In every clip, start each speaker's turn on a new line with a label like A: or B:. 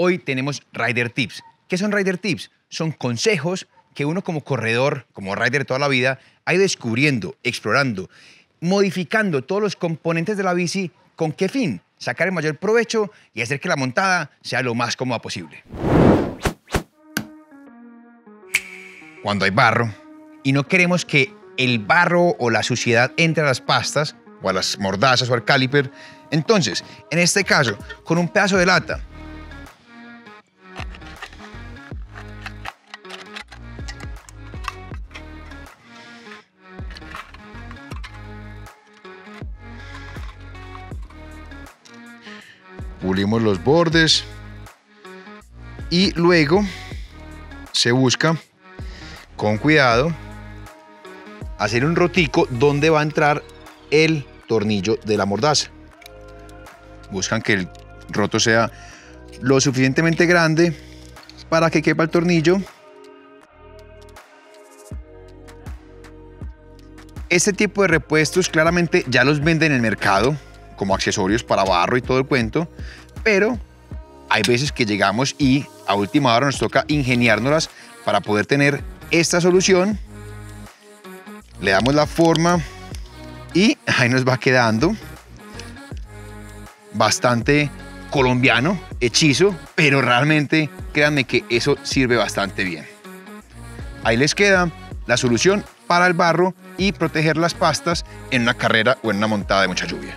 A: Hoy tenemos Rider Tips. ¿Qué son Rider Tips? Son consejos que uno como corredor, como rider toda la vida, ha ido descubriendo, explorando, modificando todos los componentes de la bici. ¿Con qué fin? Sacar el mayor provecho y hacer que la montada sea lo más cómoda posible. Cuando hay barro y no queremos que el barro o la suciedad entre a las pastas o a las mordazas o al caliper, entonces, en este caso, con un pedazo de lata, pulimos los bordes y luego se busca con cuidado hacer un rotico donde va a entrar el tornillo de la mordaza. Buscan que el roto sea lo suficientemente grande para que quepa el tornillo. Este tipo de repuestos claramente ya los venden en el mercado como accesorios para barro y todo el cuento, pero hay veces que llegamos y a última hora nos toca ingeniárnoslas para poder tener esta solución. Le damos la forma y ahí nos va quedando bastante colombiano, hechizo, pero realmente créanme que eso sirve bastante bien. Ahí les queda la solución para el barro y proteger las pastas en una carrera o en una montada de mucha lluvia.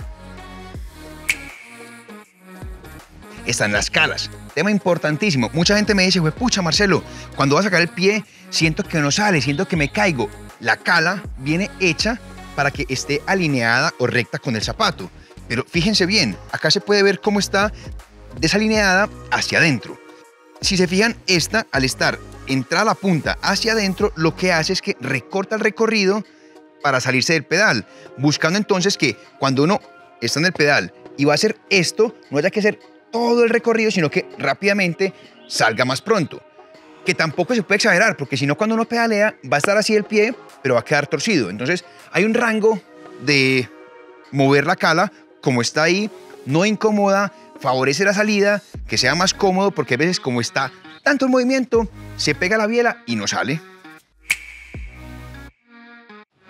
A: Están las calas, tema importantísimo. Mucha gente me dice, pucha Marcelo, cuando vas a sacar el pie siento que no sale, siento que me caigo. La cala viene hecha para que esté alineada o recta con el zapato. Pero fíjense bien, acá se puede ver cómo está desalineada hacia adentro. Si se fijan, esta al estar entrada la punta hacia adentro, lo que hace es que recorta el recorrido para salirse del pedal, buscando entonces que cuando uno está en el pedal y va a hacer esto, no haya que hacer todo el recorrido, sino que rápidamente salga más pronto. Que tampoco se puede exagerar, porque si no, cuando uno pedalea va a estar así el pie, pero va a quedar torcido. Entonces hay un rango de mover la cala como está ahí, no incomoda, favorece la salida, que sea más cómodo, porque a veces como está tanto el movimiento, se pega la biela y no sale.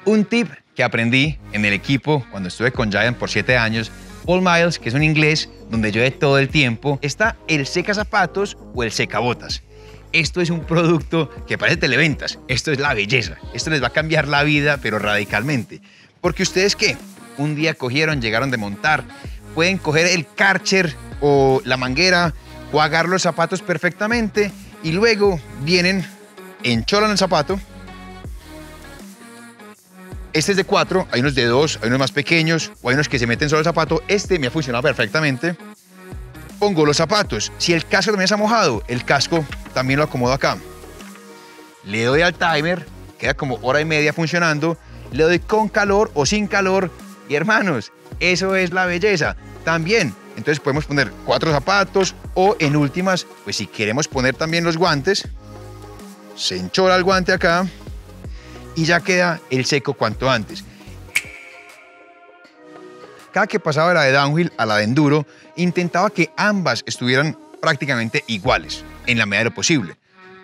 A: Un tip que aprendí en el equipo cuando estuve con Giant por 7 años, Paul Miles, que es un inglés donde llueve todo el tiempo, está el seca zapatos o el seca botas. Esto es un producto que parece televentas. Esto es la belleza. Esto les va a cambiar la vida, pero radicalmente. Porque ustedes, ¿qué? Un día cogieron, llegaron de montar, pueden coger el Karcher o la manguera, jugar los zapatos perfectamente y luego vienen, encholan el zapato. Este es de 4, hay unos de 2, hay unos más pequeños, o hay unos que se meten solo el zapato. Este me ha funcionado perfectamente. Pongo los zapatos. Si el casco también está mojado, el casco también lo acomodo acá. Le doy al timer, queda como hora y media funcionando. Le doy con calor o sin calor. Y hermanos, eso es la belleza. También, entonces podemos poner 4 zapatos o en últimas, pues si queremos poner también los guantes, se enchola el guante acá y ya queda el seco cuanto antes. Cada que pasaba de la de downhill a la de enduro, intentaba que ambas estuvieran prácticamente iguales, en la medida de lo posible.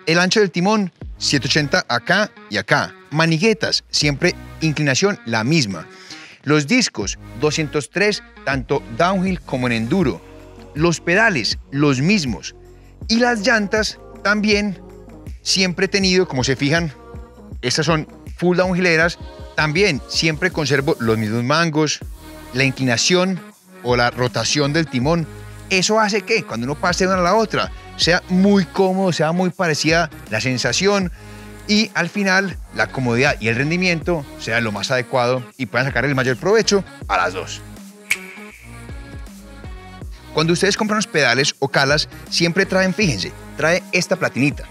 A: El ancho del timón, 780 acá y acá. Maniguetas, siempre inclinación la misma. Los discos, 203, tanto downhill como en enduro. Los pedales, los mismos. Y las llantas, también, siempre he tenido, como se fijan, estas son full downhilleras, también siempre conservo los mismos mangos, la inclinación o la rotación del timón. Eso hace que cuando uno pase de una a la otra sea muy cómodo, sea muy parecida la sensación y al final la comodidad y el rendimiento sea lo más adecuado y puedan sacar el mayor provecho a las dos. Cuando ustedes compran los pedales o calas, siempre traen, fíjense, trae esta platinita.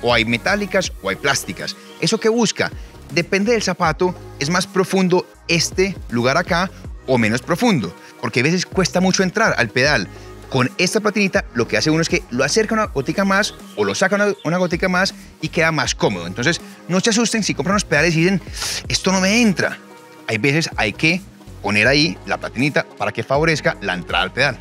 A: O hay metálicas o hay plásticas. ¿Eso qué busca? Depende del zapato, es más profundo este lugar acá o menos profundo, porque a veces cuesta mucho entrar al pedal. Con esta platinita lo que hace uno es que lo acerca una gotica más o lo saca una gotica más y queda más cómodo. Entonces no se asusten si compran los pedales y dicen, esto no me entra. Hay veces hay que poner ahí la platinita para que favorezca la entrada al pedal.